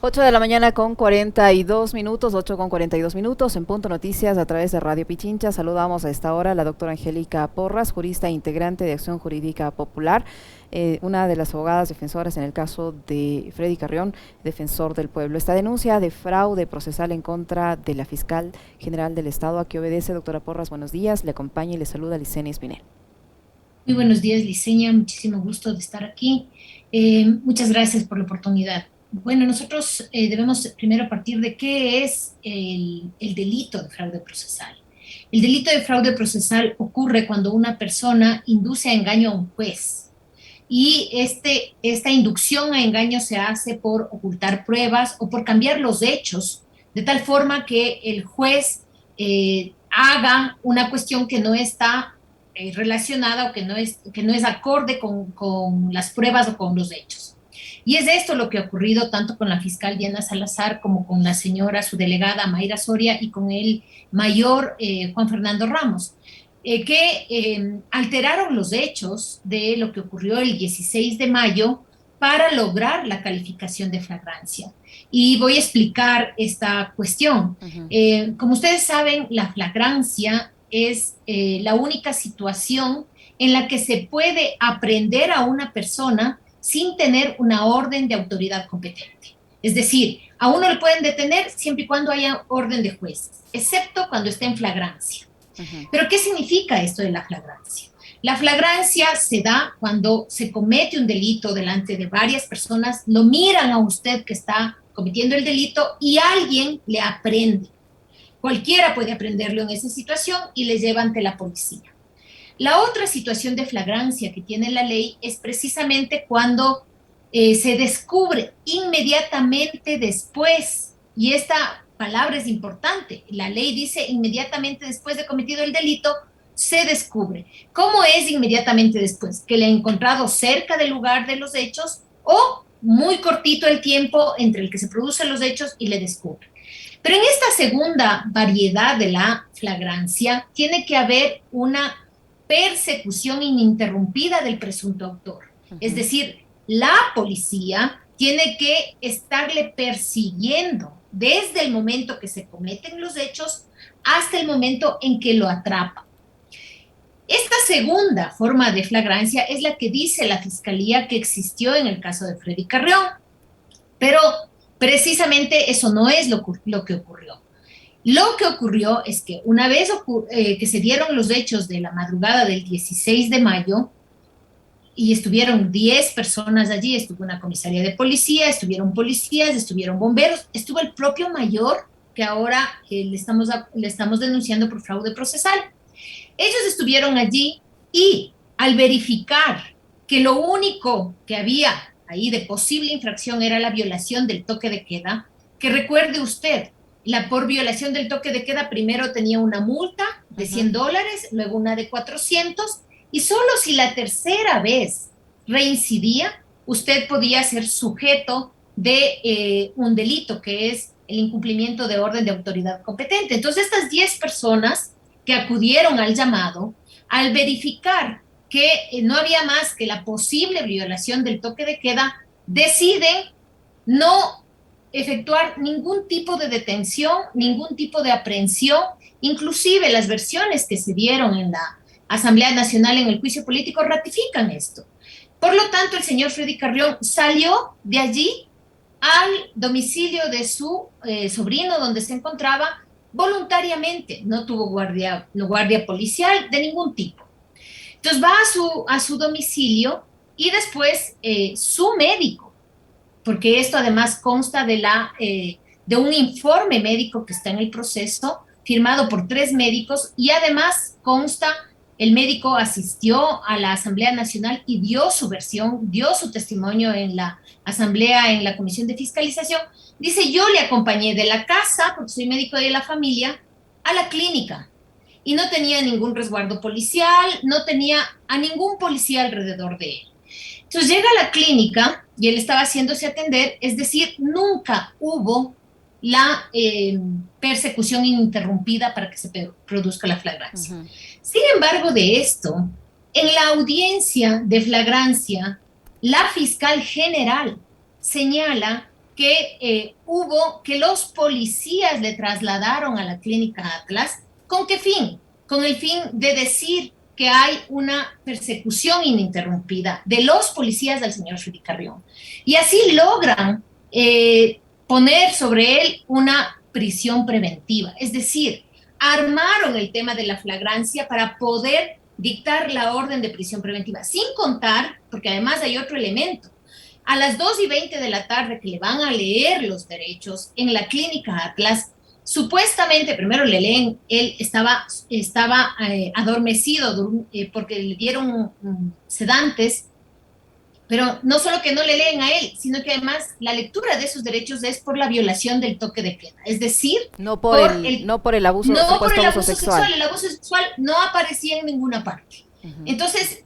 8 de la mañana con 42 minutos, 8 con 42 minutos, en Punto Noticias a través de Radio Pichincha. Saludamos a esta hora a la doctora Angélica Porras, jurista integrante de Acción Jurídica Popular, una de las abogadas defensoras en el caso de Freddy Carrión, defensor del pueblo. Esta denuncia de fraude procesal en contra de la fiscal general del Estado, ¿a qué obedece? Doctora Porras, buenos días, le acompaña y le saluda Licenia Espinel. Muy buenos días, Licenia, muchísimo gusto de estar aquí. Muchas gracias por la oportunidad. Bueno, nosotros debemos primero partir de qué es el delito de fraude procesal. El delito de fraude procesal ocurre cuando una persona induce a engaño a un juez y esta inducción a engaño se hace por ocultar pruebas o por cambiar los hechos de tal forma que el juez haga una cuestión que no está relacionada o que no es acorde con las pruebas o con los hechos. Y es esto lo que ha ocurrido tanto con la fiscal Diana Salazar como con la señora, su delegada Mayra Soria y con el mayor Juan Fernando Ramos, que alteraron los hechos de lo que ocurrió el 16 de mayo para lograr la calificación de flagrancia. Y voy a explicar esta cuestión. Como ustedes saben, la flagrancia es la única situación en la que se puede aprehender a una persona sin tener una orden de autoridad competente. Es decir, a uno le pueden detener siempre y cuando haya orden de juez, excepto cuando esté en flagrancia. Pero ¿qué significa esto de la flagrancia? La flagrancia se da cuando se comete un delito delante de varias personas, lo miran a usted que está cometiendo el delito y alguien le aprende. Cualquiera puede aprenderlo en esa situación y le lleva ante la policía. La otra situación de flagrancia que tiene la ley es precisamente cuando se descubre inmediatamente después, y esta palabra es importante, la ley dice inmediatamente después de cometido el delito, se descubre. ¿Cómo es inmediatamente después? Que le ha encontrado cerca del lugar de los hechos o muy cortito el tiempo entre el que se producen los hechos y le descubre. Pero en esta segunda variedad de la flagrancia tiene que haber una persecución ininterrumpida del presunto autor. Es decir, la policía tiene que estarle persiguiendo desde el momento que se cometen los hechos hasta el momento en que lo atrapa. Esta segunda forma de flagrancia es la que dice la fiscalía que existió en el caso de Freddy Carrión, pero precisamente eso no es lo que ocurrió. Lo que ocurrió es que una vez que se dieron los hechos de la madrugada del 16 de mayo y estuvieron 10 personas allí, estuvo una comisaría de policía, estuvieron policías, estuvieron bomberos, estuvo el propio mayor que ahora le estamos denunciando por fraude procesal. Ellos estuvieron allí y al verificar que lo único que había ahí de posible infracción era la violación del toque de queda, que recuerde usted, por violación del toque de queda primero tenía una multa de $100, luego una de 400, y solo si la tercera vez reincidía, usted podía ser sujeto de un delito, que es el incumplimiento de orden de autoridad competente. Entonces, estas 10 personas que acudieron al llamado, al verificar que no había más que la posible violación del toque de queda, deciden no efectuar ningún tipo de detención, ningún tipo de aprehensión, inclusive las versiones que se dieron en la Asamblea Nacional en el juicio político ratifican esto. Por lo tanto, el señor Freddy Carrión salió de allí al domicilio de su sobrino donde se encontraba voluntariamente, no tuvo guardia policial de ningún tipo. Entonces va a su domicilio y después su médico, porque esto además consta de un informe médico que está en el proceso, firmado por 3 médicos, y además consta, el médico asistió a la Asamblea Nacional y dio su versión, dio su testimonio en la Asamblea, en la Comisión de Fiscalización. Dice, yo le acompañé de la casa, porque soy médico de la familia, a la clínica, y no tenía ningún resguardo policial, no tenía a ningún policía alrededor de él. Entonces llega a la clínica y él estaba haciéndose atender, es decir, nunca hubo la persecución ininterrumpida para que se produzca la flagrancia. Sin embargo, de esto, en la audiencia de flagrancia, la fiscal general señala que los policías le trasladaron a la clínica Atlas. ¿Con qué fin? Con el fin de decir que hay una persecución ininterrumpida de los policías del señor Freddy Carrión. Y así logran poner sobre él una prisión preventiva. Es decir, armaron el tema de la flagrancia para poder dictar la orden de prisión preventiva, sin contar, porque además hay otro elemento, a las 2:20 de la tarde que le van a leer los derechos en la clínica Atlas, supuestamente, primero le leen, él estaba adormecido porque le dieron sedantes, pero no solo que no le leen a él, sino que además la lectura de esos derechos es por la violación del toque de queda, es decir, no por el abuso, no por supuesto el abuso abuso sexual. sexual, el abuso sexual no aparecía en ninguna parte. Entonces,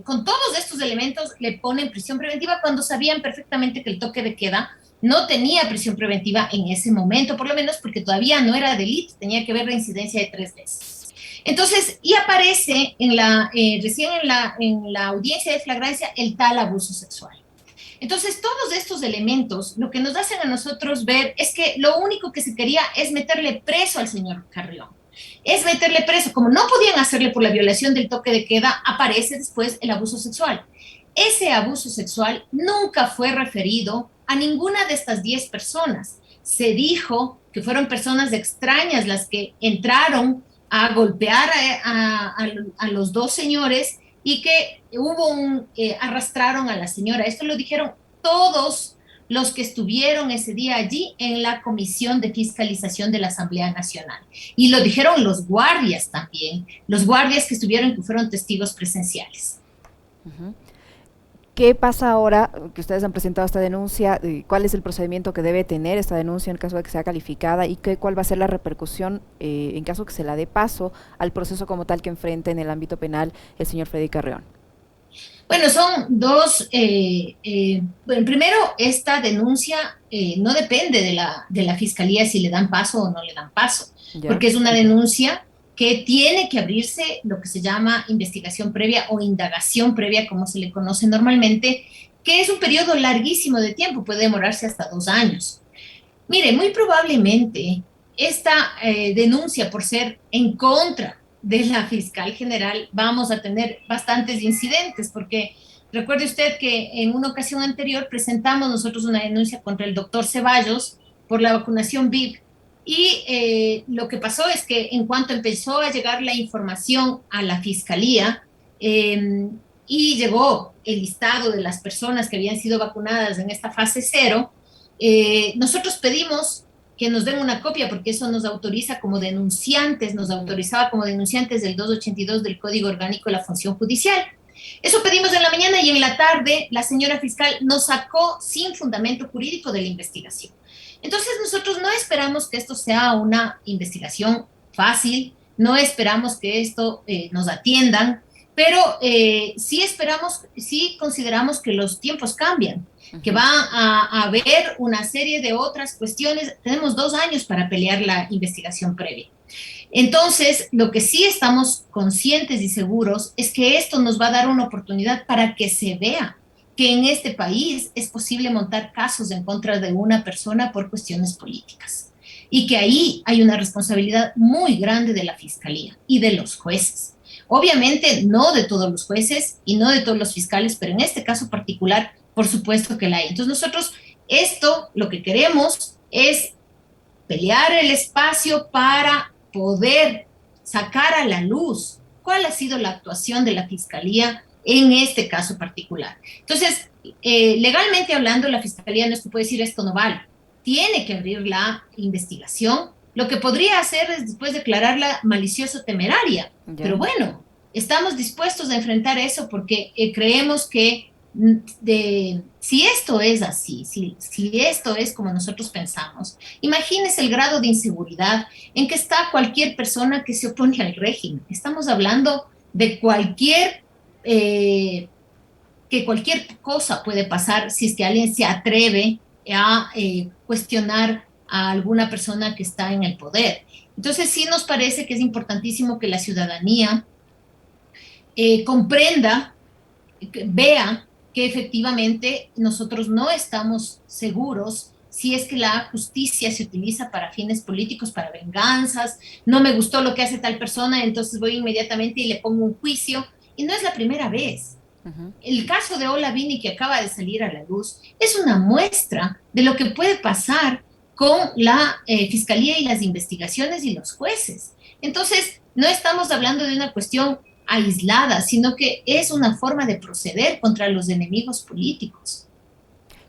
con todos estos elementos le ponen prisión preventiva cuando sabían perfectamente que el toque de queda no tenía prisión preventiva en ese momento, por lo menos porque todavía no era delito, tenía que ver la incidencia de 3 veces. Entonces, y aparece recién en la audiencia de flagrancia el tal abuso sexual. Entonces, todos estos elementos lo que nos hacen a nosotros ver es que lo único que se quería es meterle preso al señor Carrión. Es meterle preso. Como no podían hacerle por la violación del toque de queda, aparece después el abuso sexual. Ese abuso sexual nunca fue referido a ninguna de estas 10 personas. Se dijo que fueron personas extrañas las que entraron a golpear a los dos señores y que arrastraron a la señora. Esto lo dijeron todos los que estuvieron ese día allí en la Comisión de Fiscalización de la Asamblea Nacional. Y lo dijeron los guardias también, los guardias que estuvieron, que fueron testigos presenciales. ¿Qué pasa ahora que ustedes han presentado esta denuncia? ¿Cuál es el procedimiento que debe tener esta denuncia en caso de que sea calificada y cuál va a ser la repercusión en caso que se la dé paso al proceso como tal que enfrente en el ámbito penal el señor Freddy Carrión? Bueno, son dos. Bueno, primero, esta denuncia no depende de la fiscalía si le dan paso o no le dan paso, ¿Ya? porque es una denuncia que tiene que abrirse lo que se llama investigación previa o indagación previa, como se le conoce normalmente, que es un periodo larguísimo de tiempo, puede demorarse hasta 2 años. Mire, muy probablemente esta denuncia por ser en contra de la fiscal general vamos a tener bastantes incidentes, porque recuerde usted que en una ocasión anterior presentamos nosotros una denuncia contra el doctor Ceballos por la vacunación VIP y lo que pasó es que en cuanto empezó a llegar la información a la fiscalía y llegó el listado de las personas que habían sido vacunadas en esta fase cero, nosotros pedimos que nos den una copia porque eso nos autoriza como denunciantes, nos autorizaba como denunciantes del 282 del Código Orgánico de la Función Judicial. Eso pedimos en la mañana y en la tarde la señora fiscal nos sacó sin fundamento jurídico de la investigación. Entonces nosotros no esperamos que esto sea una investigación fácil, no esperamos que esto nos atiendan, pero sí esperamos, sí consideramos que los tiempos cambian, que va a haber una serie de otras cuestiones. Tenemos 2 años para pelear la investigación previa. Entonces, lo que sí estamos conscientes y seguros es que esto nos va a dar una oportunidad para que se vea que en este país es posible montar casos en contra de una persona por cuestiones políticas y que ahí hay una responsabilidad muy grande de la fiscalía y de los jueces. Obviamente no de todos los jueces y no de todos los fiscales, pero en este caso particular, por supuesto que la hay. Entonces nosotros lo que queremos es pelear el espacio para poder sacar a la luz cuál ha sido la actuación de la fiscalía en este caso particular. Entonces, legalmente hablando, la fiscalía no es que puede decir esto no vale, tiene que abrir la investigación. Lo que podría hacer es después declararla malicioso temeraria, pero bueno, estamos dispuestos a enfrentar eso porque creemos que si esto es así, si esto es como nosotros pensamos, imagínese el grado de inseguridad en que está cualquier persona que se opone al régimen. Estamos hablando de que cualquier cosa puede pasar si es que alguien se atreve a cuestionar a alguna persona que está en el poder. Entonces sí nos parece que es importantísimo que la ciudadanía comprenda, vea que efectivamente nosotros no estamos seguros si es que la justicia se utiliza para fines políticos, para venganzas, no me gustó lo que hace tal persona, entonces voy inmediatamente y le pongo un juicio, y no es la primera vez. Ujú. El caso de Ola Vini que acaba de salir a la luz es una muestra de lo que puede pasar con la fiscalía y las investigaciones y los jueces. Entonces, no estamos hablando de una cuestión aislada, sino que es una forma de proceder contra los enemigos políticos.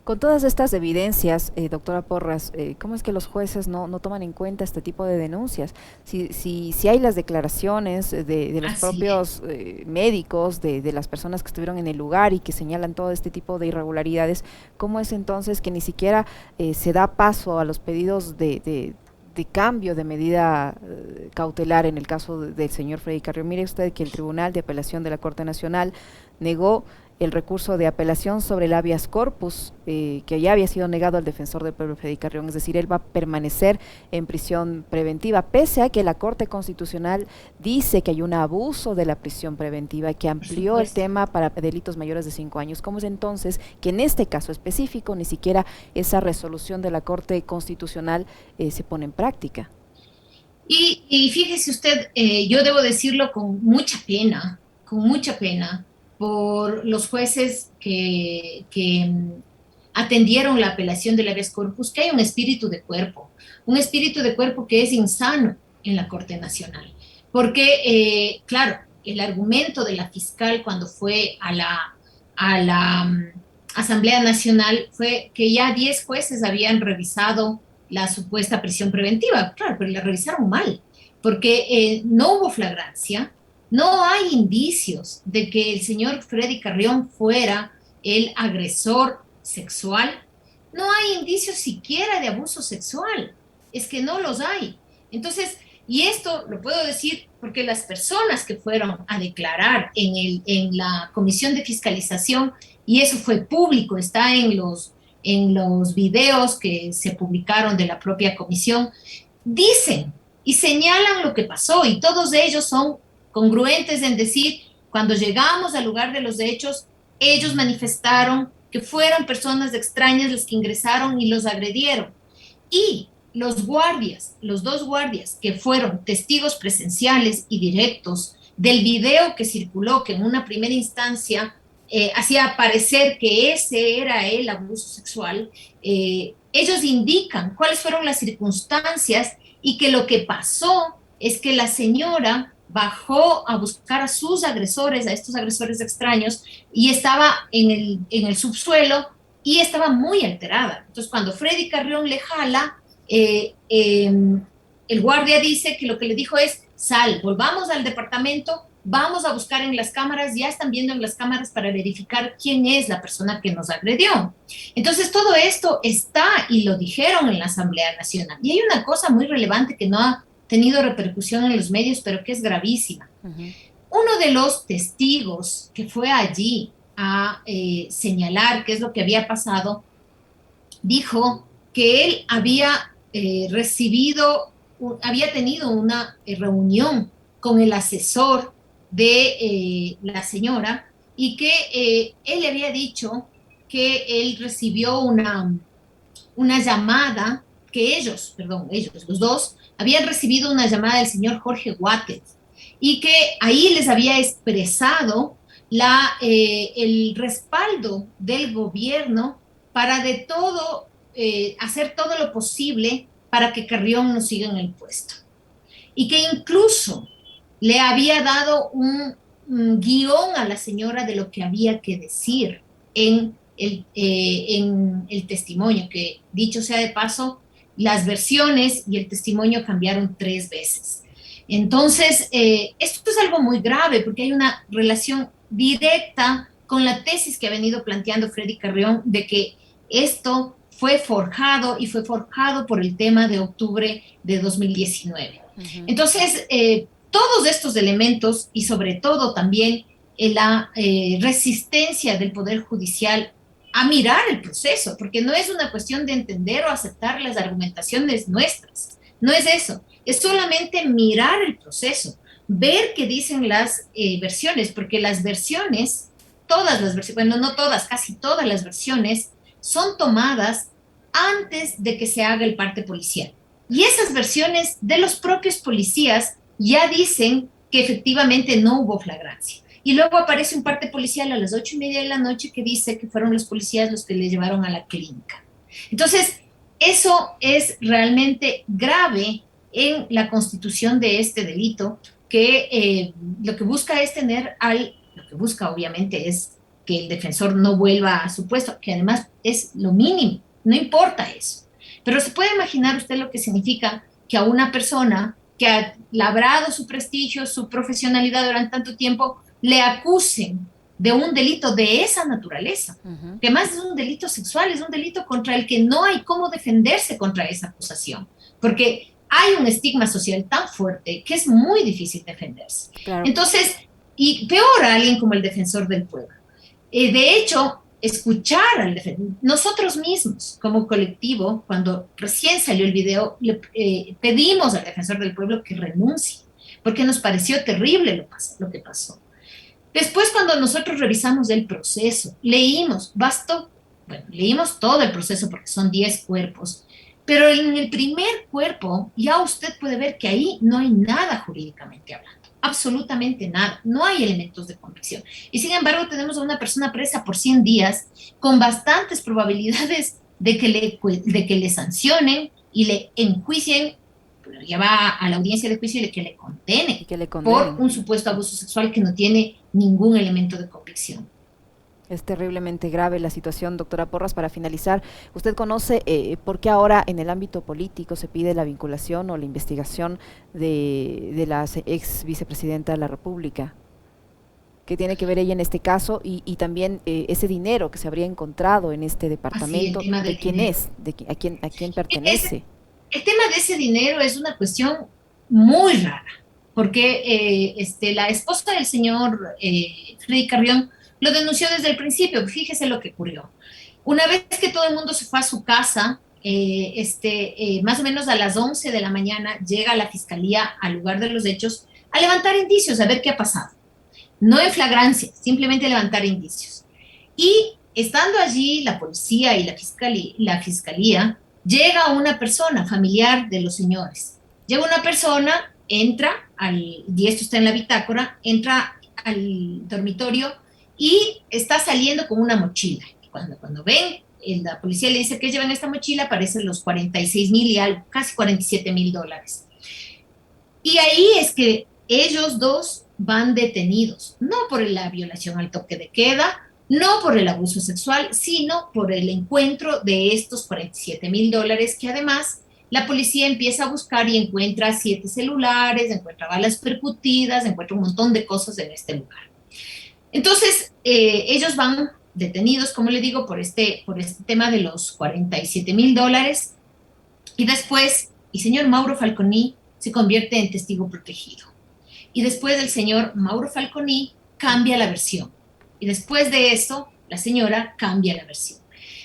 Con todas estas evidencias, doctora Porras, ¿cómo es que los jueces no toman en cuenta este tipo de denuncias? Si hay las declaraciones de los Así propios médicos, de las personas que estuvieron en el lugar y que señalan todo este tipo de irregularidades, ¿cómo es entonces que ni siquiera se da paso a los pedidos de cambio de medida cautelar en el caso del señor Freddy Carrión? Mire usted que el Tribunal de Apelación de la Corte Nacional negó el recurso de apelación sobre el habeas corpus, que ya había sido negado al defensor del pueblo Freddy Carrión, es decir, él va a permanecer en prisión preventiva, pese a que la Corte Constitucional dice que hay un abuso de la prisión preventiva, que por amplió el supuesto. tema para delitos mayores de 5 años. ¿Cómo es entonces que en este caso específico ni siquiera esa resolución de la Corte Constitucional se pone en práctica? Y fíjese usted, yo debo decirlo con mucha pena, por los jueces que atendieron la apelación del habeas corpus, que hay un espíritu de cuerpo que es insano en la Corte Nacional. Porque, claro, el argumento de la fiscal cuando fue a la Asamblea Nacional fue que ya 10 jueces habían revisado la supuesta prisión preventiva. Claro, pero la revisaron mal, porque no hubo flagrancia, no hay indicios de que el señor Freddy Carrión fuera el agresor sexual, no hay indicios siquiera de abuso sexual, es que no los hay. Entonces, y esto lo puedo decir porque las personas que fueron a declarar en la comisión de fiscalización, y eso fue público, está en los videos que se publicaron de la propia comisión, dicen y señalan lo que pasó y todos ellos son congruentes en decir, cuando llegamos al lugar de los hechos, ellos manifestaron que fueron personas extrañas las que ingresaron y los agredieron. Y los guardias, los dos guardias que fueron testigos presenciales y directos del video que circuló, que en una primera instancia hacía parecer que ese era el abuso sexual, ellos indican cuáles fueron las circunstancias y que lo que pasó es que la señora bajó a buscar a sus agresores, a estos agresores extraños, y estaba en el subsuelo y estaba muy alterada. Entonces, cuando Freddy Carrión le jala, el guardia dice que lo que le dijo es, sal, volvamos al departamento, vamos a buscar en las cámaras, ya están viendo en las cámaras para verificar quién es la persona que nos agredió. Entonces, todo esto está y lo dijeron en la Asamblea Nacional. Y hay una cosa muy relevante que no ha tenido repercusión en los medios, pero que es gravísima. Ujú. Uno de los testigos que fue allí a señalar qué es lo que había pasado, dijo que él había recibido, había tenido una reunión con el asesor de la señora y que él le había dicho que él recibió una llamada, que ellos, perdón, ellos, los dos, habían recibido una llamada del señor Jorge Guáquez y que ahí les había expresado el respaldo del gobierno para de todo, hacer todo lo posible para que Carrión no siga en el puesto. Y que incluso le había dado un guión a la señora de lo que había que decir en el testimonio, que dicho sea de paso, las versiones y el testimonio cambiaron 3 veces. Entonces, esto es algo muy grave porque hay una relación directa con la tesis que ha venido planteando Freddy Carrión de que esto fue forjado y fue forjado por el tema de octubre de 2019. Ujú. Entonces, todos estos elementos y sobre todo también la resistencia del Poder Judicial a mirar el proceso, porque no es una cuestión de entender o aceptar las argumentaciones nuestras, no es eso, es solamente mirar el proceso, ver qué dicen las versiones, porque las versiones todas las versiones, bueno, no todas, casi todas las versiones son tomadas antes de que se haga el parte policial. Y esas versiones de los propios policías ya dicen que efectivamente no hubo flagrancia. Y luego aparece un parte policial a las 8:30 de la noche que dice que fueron los policías los que le llevaron a la clínica. Entonces, eso es realmente grave en la constitución de este delito, que lo que busca es lo que busca obviamente es que el defensor no vuelva a su puesto, que además es lo mínimo, no importa eso. Pero se puede imaginar usted lo que significa que a una persona que ha labrado su prestigio, su profesionalidad durante tanto tiempo, le acusen de un delito de esa naturaleza, que más es un delito sexual, es un delito contra el que no hay cómo defenderse contra esa acusación, porque hay un estigma social tan fuerte que es muy difícil defenderse. Claro. Entonces, y peor a alguien como el defensor del pueblo. De hecho, escuchar al defensor, nosotros mismos como colectivo, cuando recién salió el video, le pedimos al defensor del pueblo que renuncie, porque nos pareció terrible lo que pasó. Después, cuando nosotros revisamos el proceso, leímos todo el proceso porque son 10 cuerpos, pero en el primer cuerpo ya usted puede ver que ahí no hay nada jurídicamente hablando, absolutamente nada, no hay elementos de convicción. Y sin embargo tenemos a una persona presa por 100 días con bastantes probabilidades de que le sancionen y le enjuicien, ya va a la audiencia de juicio y que le condene por un supuesto abuso sexual que no tiene ningún elemento de convicción. Es terriblemente grave la situación, doctora Porras. Para finalizar, ¿usted conoce por qué ahora en el ámbito político se pide la vinculación o la investigación de la ex vicepresidenta de la República? ¿Qué tiene que ver ella en este caso? Y también ese dinero que se habría encontrado en este departamento, ¿de quién es? ¿A quién pertenece? El tema de ese dinero es una cuestión muy rara, porque la esposa del señor Freddy Carrión lo denunció desde el principio. Fíjese lo que ocurrió. Una vez que todo el mundo se fue a su casa, más o menos a las 11 de la mañana llega la fiscalía al lugar de los hechos a levantar indicios, a ver qué ha pasado. No en flagrancia, simplemente levantar indicios. Y estando allí la policía y la fiscalía, llega una persona familiar de los señores. Llega una persona, entra, y esto está en la bitácora, entra al dormitorio y está saliendo con una mochila. Cuando ven, la policía le dice que lleva en esta mochila, aparecen los 46,000 y algo, casi $47,000. Y ahí es que ellos dos van detenidos, no por la violación al toque de queda, no por el abuso sexual, sino por el encuentro de estos $47,000, que además la policía empieza a buscar y encuentra 7 celulares, encuentra balas percutidas, encuentra un montón de cosas en este lugar. Entonces, ellos van detenidos, como le digo, por este tema de los $47,000, y después el señor Mauro Falconi se convierte en testigo protegido. Y después el señor Mauro Falconi cambia la versión. Y después de eso, la señora cambia la versión.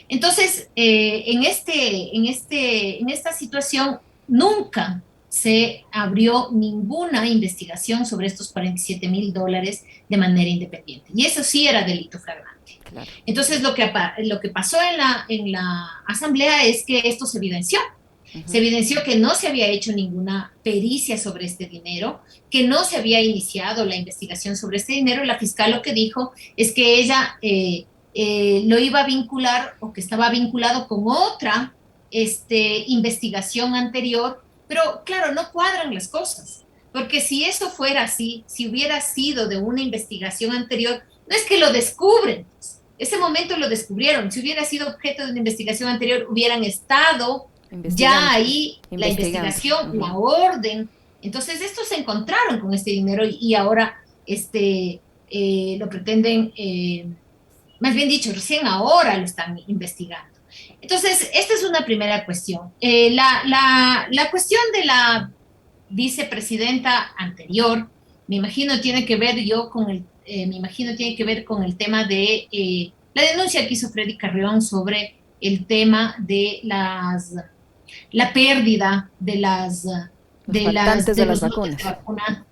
Entonces, en esta situación, nunca se abrió ninguna investigación sobre estos $47,000 de manera independiente. Y eso sí era delito flagrante. Claro. Entonces, lo que pasó en la asamblea es que esto se evidenció. Se evidenció que no se había hecho ninguna pericia sobre este dinero, que no se había iniciado la investigación sobre este dinero. La fiscal lo que dijo es que ella lo iba a vincular, o que estaba vinculado con otra investigación anterior, pero claro, no cuadran las cosas, porque si eso fuera así, si hubiera sido de una investigación anterior, no es que lo descubren, ese momento lo descubrieron. Si hubiera sido objeto de una investigación anterior, hubieran estado ya ahí la investigación, la orden. Entonces estos se encontraron con este dinero y ahora lo pretenden, más bien dicho, recién ahora lo están investigando. Entonces, esta es una primera cuestión. La cuestión de la vicepresidenta anterior, me imagino tiene que ver con el tema de la denuncia que hizo Freddy Carrión sobre el tema de la pérdida de las vacunas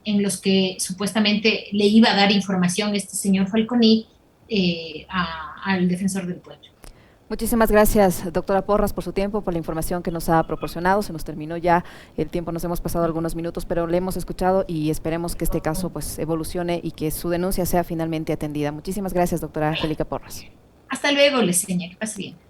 en los que supuestamente le iba a dar información este señor Falconi, al defensor del pueblo. Muchísimas gracias, doctora Porras, por su tiempo, por la información que nos ha proporcionado. Se nos terminó ya el tiempo, nos hemos pasado algunos minutos, pero le hemos escuchado y esperemos que este caso pues evolucione y que su denuncia sea finalmente atendida. Muchísimas gracias, doctora Angélica Porras. Hasta luego, Liceña, que pase bien.